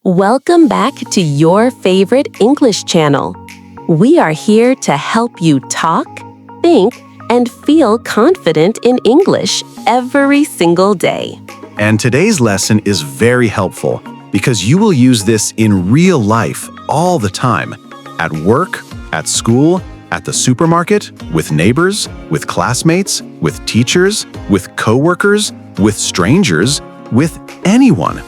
Welcome back to your favorite English channel. We are here to help you talk, think, and feel confident in English every single day. And today's lesson is very helpful because you will use this in real life all the time. At work, at school, at the supermarket, with neighbors, with classmates, with teachers, with coworkers, with strangers, with anyone.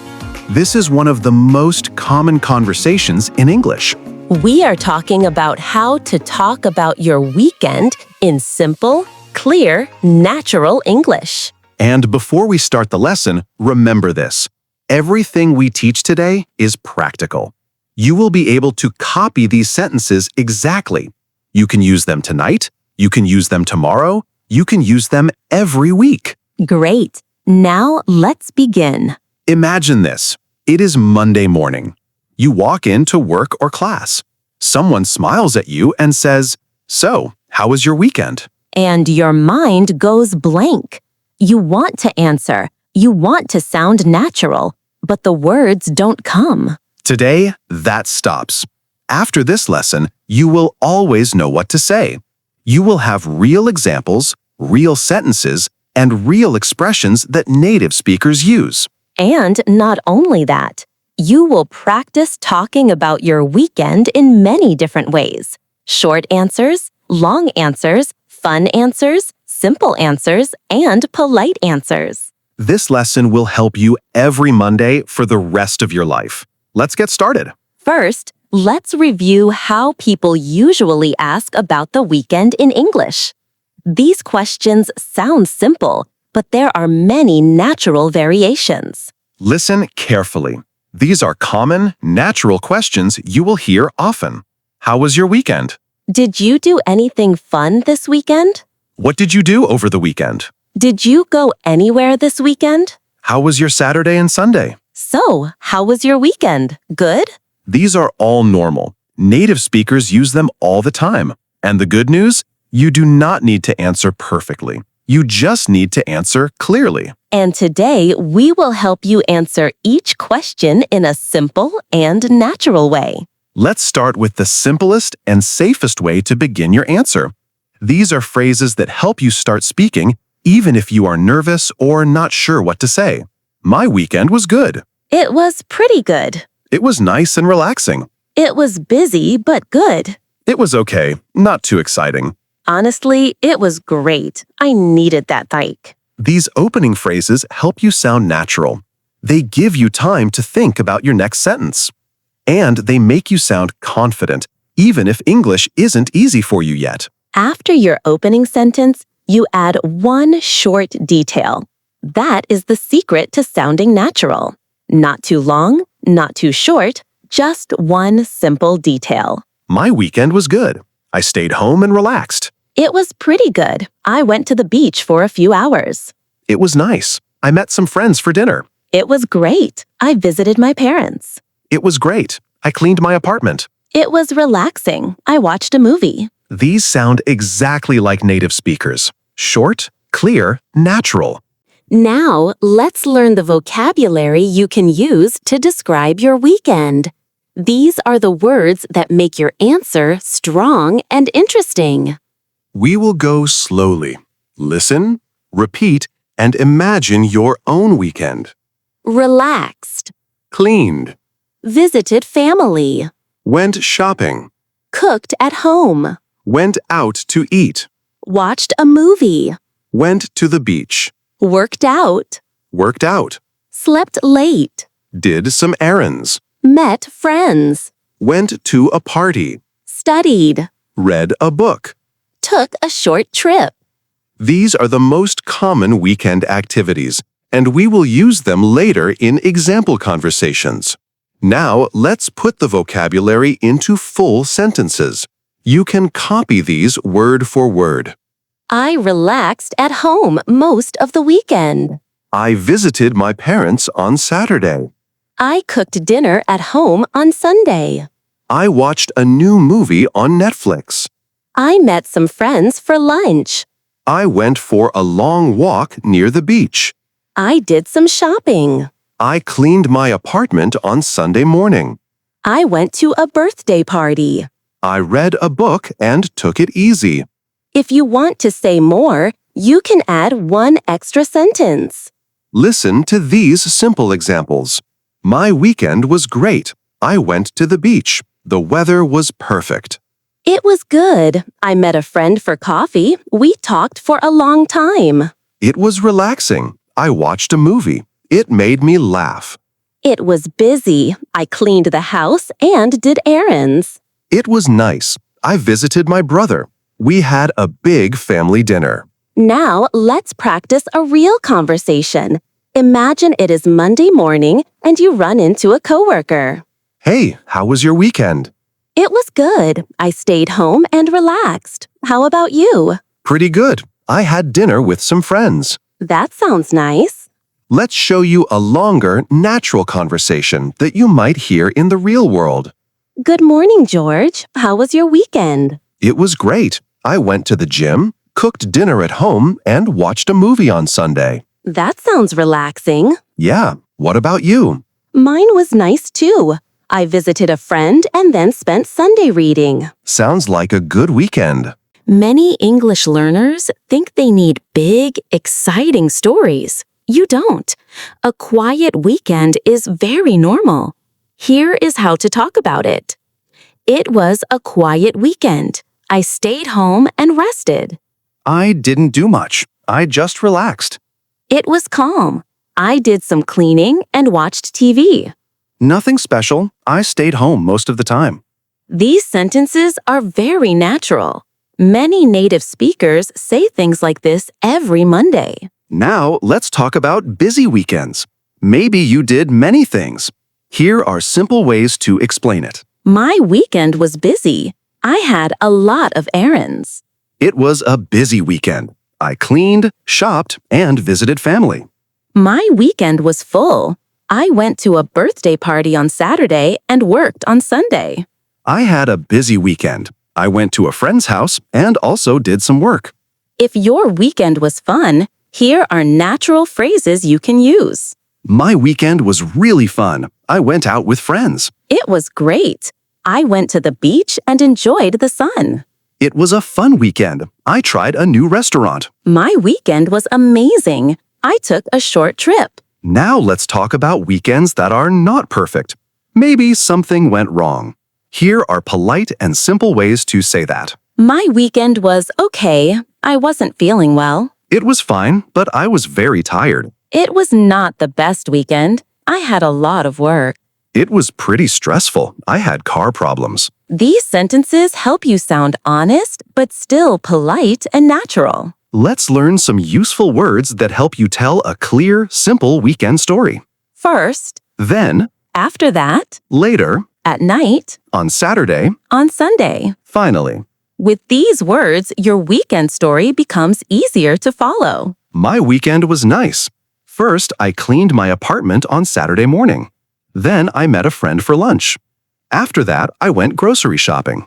This is one of the most common conversations in English. We are talking about how to talk about your weekend in simple, clear, natural English. And before we start the lesson, remember this. Everything we teach today is practical. You will be able to copy these sentences exactly. You can use them tonight, you can use them tomorrow, you can use them every week. Great. Now let's begin. Imagine this. It is Monday morning. You walk into work or class. Someone smiles at you and says, "So, how was your weekend?" And your mind goes blank. You want to answer. You want to sound natural, but the words don't come. Today, that stops. After this lesson, you will always know what to say. You will have real examples, real sentences, and real expressions that native speakers use. And not only that, you will practice talking about your weekend in many different ways. Short answers, long answers, fun answers, simple answers, and polite answers. This lesson will help you every Monday for the rest of your life. Let's get started. First, let's review how people usually ask about the weekend in English. These questions sound simple, but there are many natural variations. Listen carefully. These are common, natural questions you will hear often. How was your weekend? Did you do anything fun this weekend? What did you do over the weekend? Did you go anywhere this weekend? How was your Saturday and Sunday? So, how was your weekend? Good? These are all normal. Native speakers use them all the time. And the good news? You do not need to answer perfectly. You just need to answer clearly. And today, we will help you answer each question in a simple and natural way. Let's start with the simplest and safest way to begin your answer. These are phrases that help you start speaking even if you are nervous or not sure what to say. My weekend was good. It was pretty good. It was nice and relaxing. It was busy, but good. It was okay, not too exciting. Honestly, it was great. I needed that break. These opening phrases help you sound natural. They give you time to think about your next sentence. And they make you sound confident, even if English isn't easy for you yet. After your opening sentence, you add one short detail. That is the secret to sounding natural. Not too long, not too short, just one simple detail. My weekend was good. I stayed home and relaxed. It was pretty good. I went to the beach for a few hours. It was nice. I met some friends for dinner. It was great. I visited my parents. It was great. I cleaned my apartment. It was relaxing. I watched a movie. These sound exactly like native speakers. Short, clear, natural. Now, let's learn the vocabulary you can use to describe your weekend. These are the words that make your answer strong and interesting. We will go slowly. Listen, repeat, and imagine your own weekend. Relaxed. Cleaned. Visited family. Went shopping. Cooked at home. Went out to eat. Watched a movie. Went to the beach. Worked out. Worked out. Slept late. Did some errands. Met friends. Went to a party. Studied. Read a book. Took a short trip. These are the most common weekend activities, and we will use them later in example conversations. Now, let's put the vocabulary into full sentences. You can copy these word for word. I relaxed at home most of the weekend. I visited my parents on Saturday. I cooked dinner at home on Sunday. I watched a new movie on Netflix. I met some friends for lunch. I went for a long walk near the beach. I did some shopping. I cleaned my apartment on Sunday morning. I went to a birthday party. I read a book and took it easy. If you want to say more, you can add one extra sentence. Listen to these simple examples. My weekend was great. I went to the beach. The weather was perfect. It was good. I met a friend for coffee. We talked for a long time. It was relaxing. I watched a movie. It made me laugh. It was busy. I cleaned the house and did errands. It was nice. I visited my brother. We had a big family dinner. Now let's practice a real conversation. Imagine it is Monday morning and you run into a coworker. Hey, how was your weekend? It was good. I stayed home and relaxed. How about you? Pretty good. I had dinner with some friends. That sounds nice. Let's show you a longer, natural conversation that you might hear in the real world. Good morning, George. How was your weekend? It was great. I went to the gym, cooked dinner at home, and watched a movie on Sunday. That sounds relaxing. Yeah, what about you? Mine was nice too. I visited a friend and then spent Sunday reading. Sounds like a good weekend. Many English learners think they need big, exciting stories. You don't. A quiet weekend is very normal. Here is how to talk about it. It was a quiet weekend. I stayed home and rested. I didn't do much. I just relaxed. It was calm. I did some cleaning and watched TV. Nothing special. I stayed home most of the time. These sentences are very natural. Many native speakers say things like this every Monday. Now, let's talk about busy weekends. Maybe you did many things. Here are simple ways to explain it. My weekend was busy. I had a lot of errands. It was a busy weekend. I cleaned, shopped, and visited family. My weekend was full. I went to a birthday party on Saturday and worked on Sunday. I had a busy weekend. I went to a friend's house and also did some work. If your weekend was fun, here are natural phrases you can use. My weekend was really fun. I went out with friends. It was great. I went to the beach and enjoyed the sun. It was a fun weekend. I tried a new restaurant. My weekend was amazing. I took a short trip. Now let's talk about weekends that are not perfect. Maybe something went wrong. Here are polite and simple ways to say that. My weekend was okay. I wasn't feeling well. It was fine, but I was very tired. It was not the best weekend. I had a lot of work. It was pretty stressful. I had car problems. These sentences help you sound honest, but still polite and natural. Let's learn some useful words that help you tell a clear, simple weekend story. First, Then, after that, later, at night, on Saturday, on Sunday. finally. With these words, your weekend story becomes easier to follow. My weekend was nice. First, I cleaned my apartment on Saturday morning. Then I met a friend for lunch. After that, I went grocery shopping.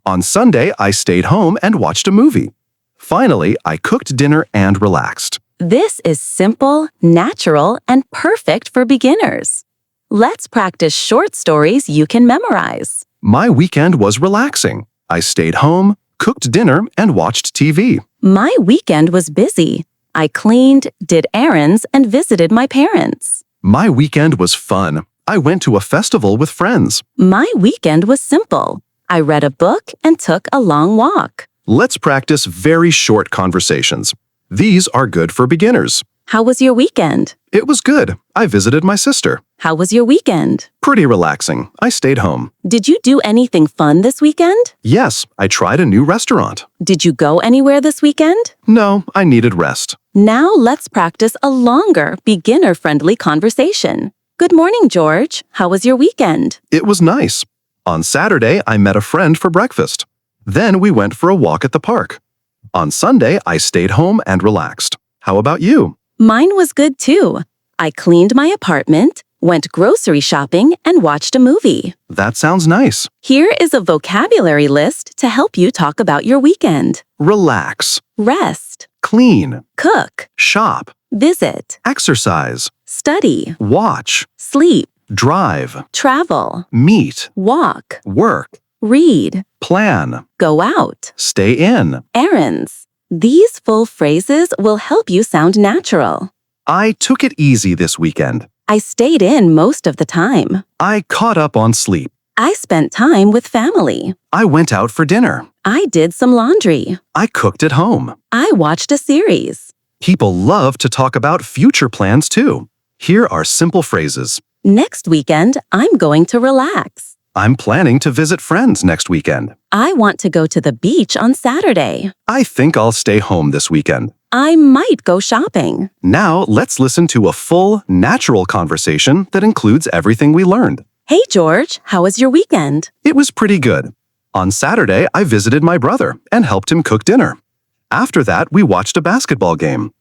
On Sunday, I stayed home and watched a movie. Finally, I cooked dinner and relaxed. This is simple, natural, and perfect for beginners. Let's practice short stories you can memorize. My weekend was relaxing. I stayed home, cooked dinner, and watched TV. My weekend was busy. I cleaned, did errands, and visited my parents. My weekend was fun. I went to a festival with friends. My weekend was simple. I read a book and took a long walk. Let's practice very short conversations. These are good for beginners. How was your weekend? It was good. I visited my sister. How was your weekend? Pretty relaxing. I stayed home. Did you do anything fun this weekend? Yes, I tried a new restaurant. Did you go anywhere this weekend? No, I needed rest. Now let's practice a longer, beginner-friendly conversation. Good morning, George. How was your weekend? It was nice. On Saturday, I met a friend for breakfast. Then we went for a walk at the park. On Sunday, I stayed home and relaxed. How about you? Mine was good too. I cleaned my apartment, went grocery shopping, and watched a movie. That sounds nice. Here is a vocabulary list to help you talk about your weekend. Relax, Rest, clean, cook, shop, visit, exercise. study, watch, sleep, drive, travel, meet, walk, work, read, plan, go out, stay in. errands. These full phrases will help you sound natural. I took it easy this weekend. I stayed in most of the time. I caught up on sleep. I spent time with family. I went out for dinner. I did some laundry. I cooked at home. I watched a series. People love to talk about future plans too. Here are simple phrases. Next weekend, I'm going to relax. I'm planning to visit friends next weekend. I want to go to the beach on Saturday. I think I'll stay home this weekend. I might go shopping. Now let's listen to a full, natural conversation that includes everything we learned. Hey, George, how was your weekend? It was pretty good. On Saturday, I visited my brother and helped him cook dinner. After that, we watched a basketball game.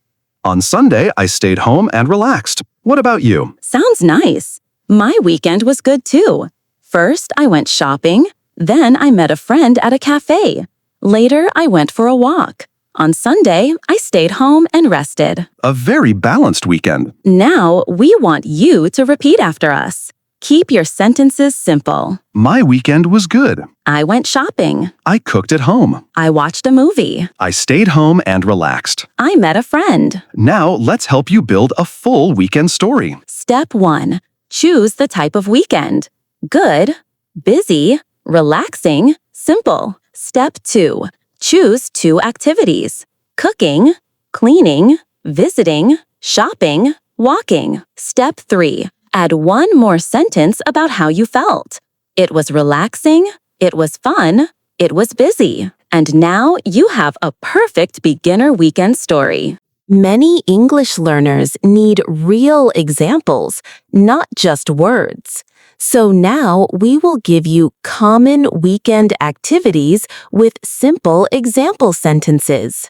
On Sunday, I stayed home and relaxed. What about you? Sounds nice. My weekend was good too. First, I went shopping. Then I met a friend at a cafe. Later, I went for a walk. On Sunday, I stayed home and rested. A very balanced weekend. Now, we want you to repeat after us. Keep your sentences simple. My weekend was good. I went shopping. I cooked at home. I watched a movie. I stayed home and relaxed. I met a friend. Now let's help you build a full weekend story. Step 1. Choose the type of weekend. Good, busy, relaxing, simple. Step 2. Choose 2 activities. Cooking, cleaning, visiting, shopping, walking. Step 3. Add 1 more sentence about how you felt. It was relaxing, it was fun, it was busy. And now you have a perfect beginner weekend story. Many English learners need real examples, not just words. So now we will give you common weekend activities with simple example sentences.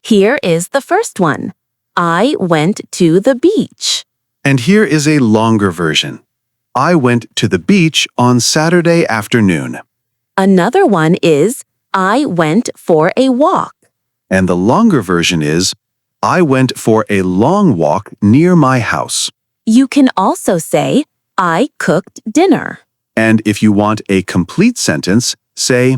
Here is the first one. I went to the beach. And here is a longer version. I went to the beach on Saturday afternoon. Another one is, I went for a walk. And the longer version is, I went for a long walk near my house. You can also say, I cooked dinner. And if you want a complete sentence, say,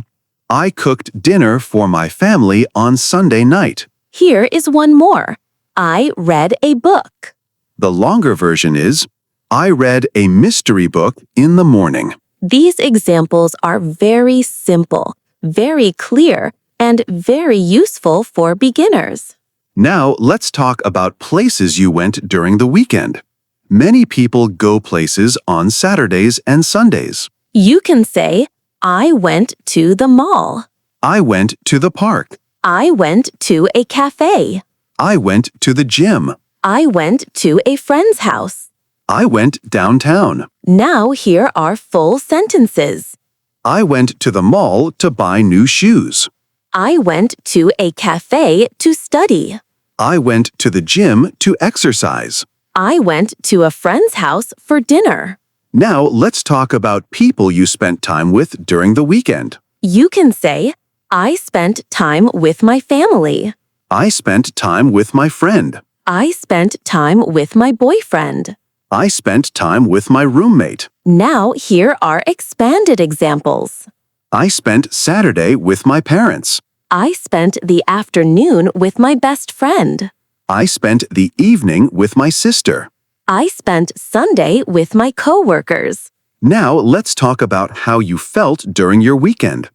I cooked dinner for my family on Sunday night. Here is one more. I read a book. The longer version is, I read a mystery book in the morning. These examples are very simple, very clear, and very useful for beginners. Now let's talk about places you went during the weekend. Many people go places on Saturdays and Sundays. You can say, I went to the mall. I went to the park. I went to a cafe. I went to the gym. I went to a friend's house. I went downtown. Now here are full sentences. I went to the mall to buy new shoes. I went to a cafe to study. I went to the gym to exercise. I went to a friend's house for dinner. Now let's talk about people you spent time with during the weekend. You can say, I spent time with my family. I spent time with my friend. I spent time with my boyfriend. I spent time with my roommate. Now here are expanded examples. I spent Saturday with my parents. I spent the afternoon with my best friend. I spent the evening with my sister. I spent Sunday with my coworkers. Now let's talk about how you felt during your weekend.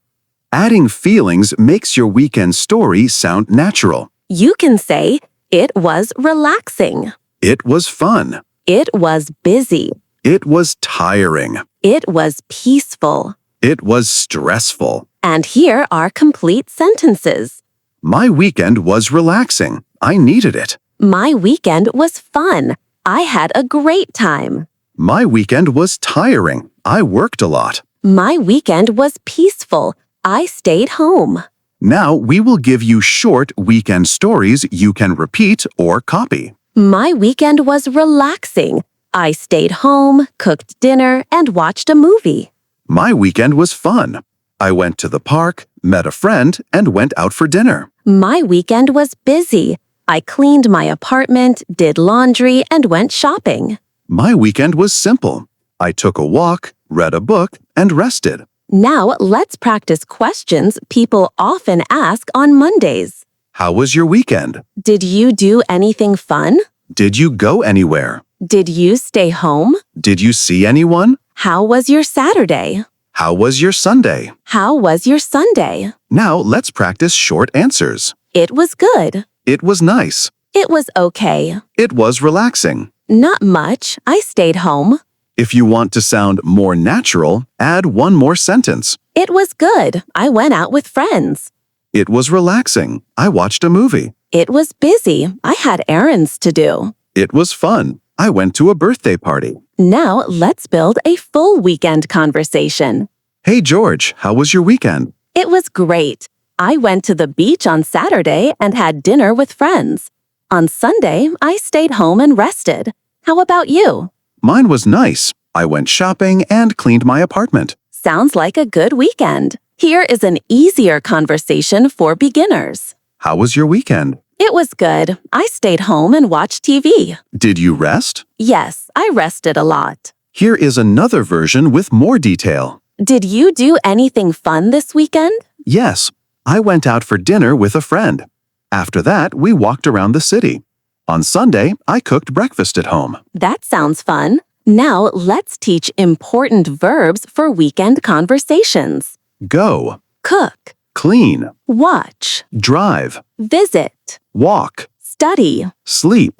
Adding feelings makes your weekend story sound natural. You can say, it was relaxing. It was fun. It was busy. It was tiring. It was peaceful. It was stressful. And here are complete sentences. My weekend was relaxing. I needed it. My weekend was fun. I had a great time. My weekend was tiring. I worked a lot. My weekend was peaceful. I stayed home. Now we will give you short weekend stories you can repeat or copy. My weekend was relaxing. I stayed home, cooked dinner, and watched a movie. My weekend was fun. I went to the park, met a friend, and went out for dinner. My weekend was busy. I cleaned my apartment, did laundry, and went shopping. My weekend was simple. I took a walk, read a book, and rested. Now let's practice questions people often ask on Mondays. How was your weekend? Did you do anything fun? Did you go anywhere? Did you stay home? Did you see anyone? How was your Saturday? How was your Sunday? How was your Sunday? Now let's practice short answers. It was good. It was nice. It was okay. It was relaxing. Not much. I stayed home. If you want to sound more natural, add one more sentence. It was good. I went out with friends. It was relaxing. I watched a movie. It was busy. I had errands to do. It was fun. I went to a birthday party. Now let's build a full weekend conversation. Hey George, how was your weekend? It was great. I went to the beach on Saturday and had dinner with friends. On Sunday, I stayed home and rested. How about you? Mine was nice. I went shopping and cleaned my apartment. Sounds like a good weekend. Here is an easier conversation for beginners. How was your weekend? It was good. I stayed home and watched TV. Did you rest? Yes, I rested a lot. Here is another version with more detail. Did you do anything fun this weekend? Yes, I went out for dinner with a friend. After that, we walked around the city. On Sunday, I cooked breakfast at home. That sounds fun. Now let's teach important verbs for weekend conversations. Go, Cook, clean, watch, drive, visit, walk, study, sleep,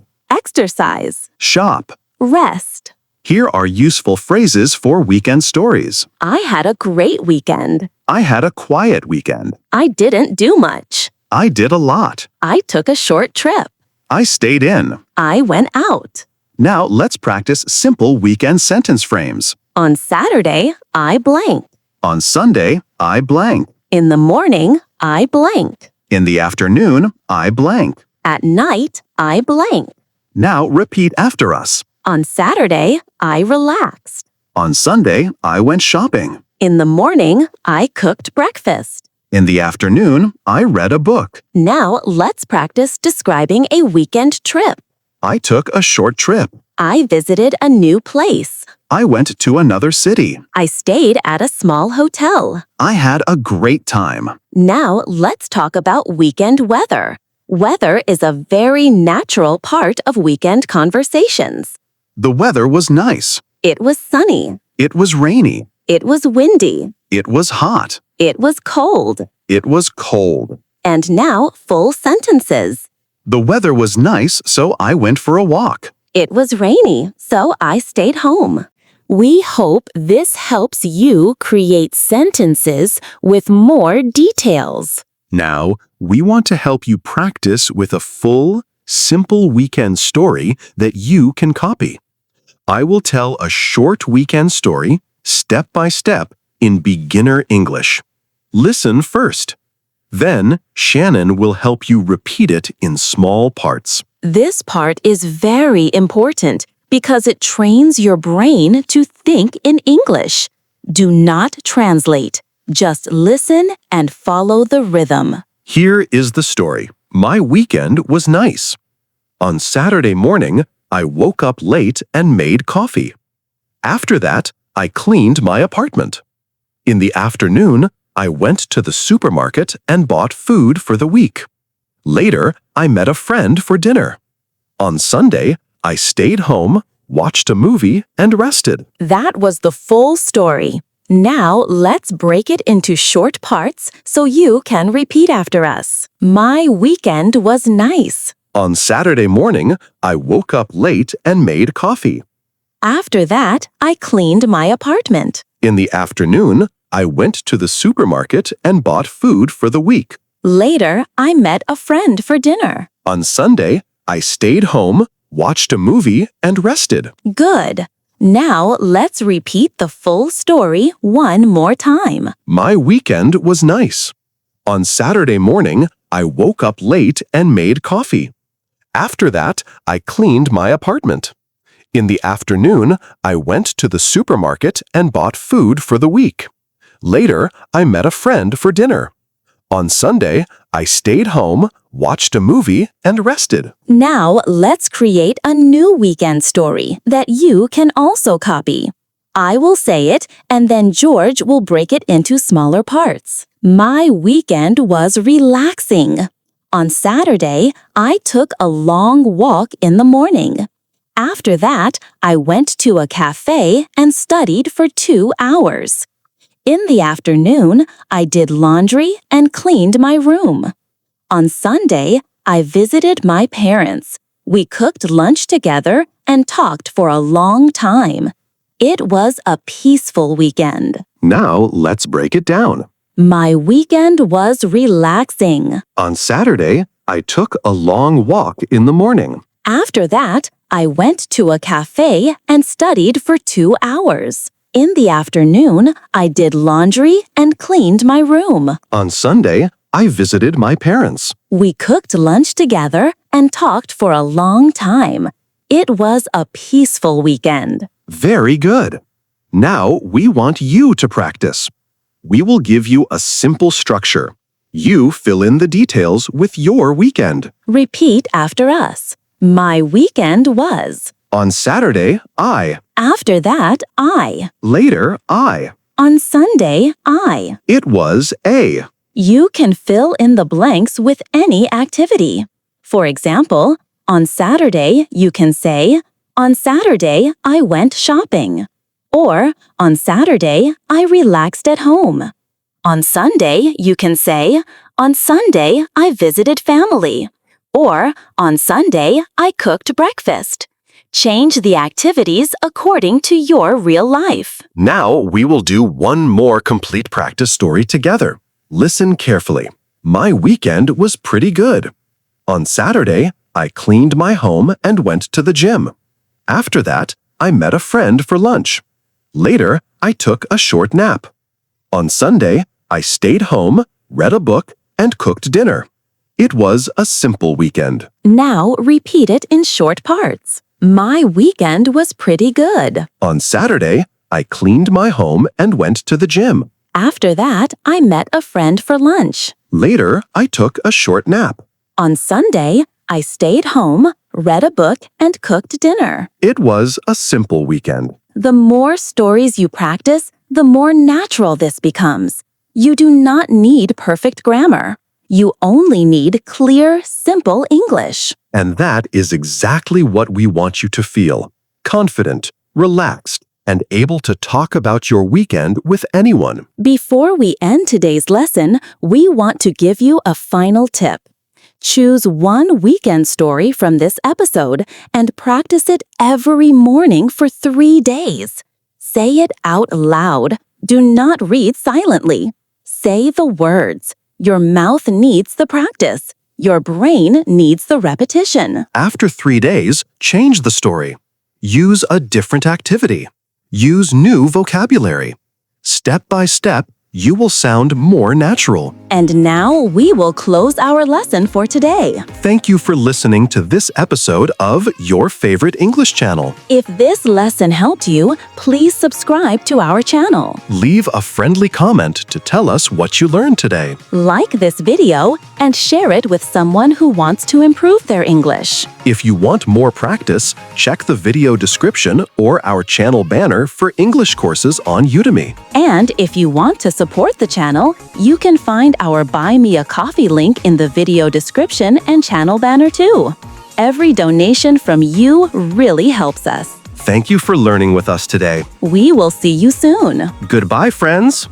exercise, shop. rest. Here are useful phrases for weekend stories. I had a great weekend. I had a quiet weekend. I didn't do much. I did a lot. I took a short trip. I stayed in. I went out. Now let's practice simple weekend sentence frames. On Saturday, I blanked. On Sunday, I blank. In the morning, I blanked. In the afternoon, I blank. At night, I blanked. Now repeat after us. On Saturday, I relaxed. On Sunday, I went shopping. In the morning, I cooked breakfast. In the afternoon, I read a book. Now let's practice describing a weekend trip. I took a short trip. I visited a new place. I went to another city. I stayed at a small hotel. I had a great time. Now let's talk about weekend weather. Weather is a very natural part of weekend conversations. The weather was nice. It was sunny. It was rainy. It was windy. It was hot. It was cold. It was cold. And now full sentences. The weather was nice, so I went for a walk. It was rainy, so I stayed home. We hope this helps you create sentences with more details. Now, we want to help you practice with a full, simple weekend story that you can copy. I will tell a short weekend story, step by step, in beginner English. Listen first. Then, Shannon will help you repeat it in small parts. This part is very important because it trains your brain to think in English. Do not translate. Just listen and follow the rhythm. Here is the story. My weekend was nice. On Saturday morning, I woke up late and made coffee. After that, I cleaned my apartment. In the afternoon, I went to the supermarket and bought food for the week. Later, I met a friend for dinner. On Sunday, I stayed home, watched a movie, and rested. That was the full story. Now let's break it into short parts so you can repeat after us. My weekend was nice. On Saturday morning, I woke up late and made coffee. After that, I cleaned my apartment. In the afternoon, I went to the supermarket and bought food for the week. Later, I met a friend for dinner. On Sunday, I stayed home, watched a movie, and rested. Good. Now let's repeat the full story one more time. My weekend was nice. On Saturday morning, I woke up late and made coffee. After that, I cleaned my apartment. In the afternoon, I went to the supermarket and bought food for the week. Later, I met a friend for dinner. On Sunday, I stayed home, watched a movie, and rested. Now, let's create a new weekend story that you can also copy. I will say it, and then George will break it into smaller parts. My weekend was relaxing. On Saturday, I took a long walk in the morning. After that, I went to a cafe and studied for 2 hours. In the afternoon, I did laundry and cleaned my room. On Sunday, I visited my parents. We cooked lunch together and talked for a long time. It was a peaceful weekend. Now, let's break it down. My weekend was relaxing. On Saturday, I took a long walk in the morning. After that, I went to a cafe and studied for 2 hours. In the afternoon, I did laundry and cleaned my room. On Sunday, I visited my parents. We cooked lunch together and talked for a long time. It was a peaceful weekend. Very good. Now, we want you to practice. We will give you a simple structure. You fill in the details with your weekend. Repeat after us. My weekend was. On Saturday, I. After that, I. Later, I. On Sunday, I. It was a. You can fill in the blanks with any activity. For example, on Saturday, you can say, on Saturday, I went shopping. Or, on Saturday, I relaxed at home. On Sunday, you can say, on Sunday, I visited family. Or, on Sunday, I cooked breakfast. Change the activities according to your real life. Now, we will do one more complete practice story together. Listen carefully. My weekend was pretty good. On Saturday, I cleaned my home and went to the gym. After that, I met a friend for lunch. Later, I took a short nap. On Sunday, I stayed home, read a book, and cooked dinner. It was a simple weekend. Now repeat it in short parts. My weekend was pretty good. On Saturday, I cleaned my home and went to the gym. After that, I met a friend for lunch. Later, I took a short nap. On Sunday, I stayed home, read a book, and cooked dinner. It was a simple weekend. The more stories you practice, the more natural this becomes. You do not need perfect grammar. You only need clear, simple English. And that is exactly what we want you to feel. Confident, relaxed, and able to talk about your weekend with anyone. Before we end today's lesson, we want to give you a final tip. Choose one weekend story from this episode and practice it every morning for 3 days. Say it out loud. Do not read silently. Say the words. Your mouth needs the practice. Your brain needs the repetition. After 3 days, change the story. Use a different activity. Use new vocabulary. Step by step, you will sound more natural. And now we will close our lesson for today. Thank you for listening to this episode of Your Favorite English Channel. If this lesson helped you, please subscribe to our channel. Leave a friendly comment to tell us what you learned today. Like this video and share it with someone who wants to improve their English. If you want more practice, check the video description or our channel banner for English courses on Udemy. And if you want to support the channel, you can find our Buy Me a Coffee link in the video description and channel banner too. Every donation from you really helps us. Thank you for learning with us today. We will see you soon. Goodbye, friends.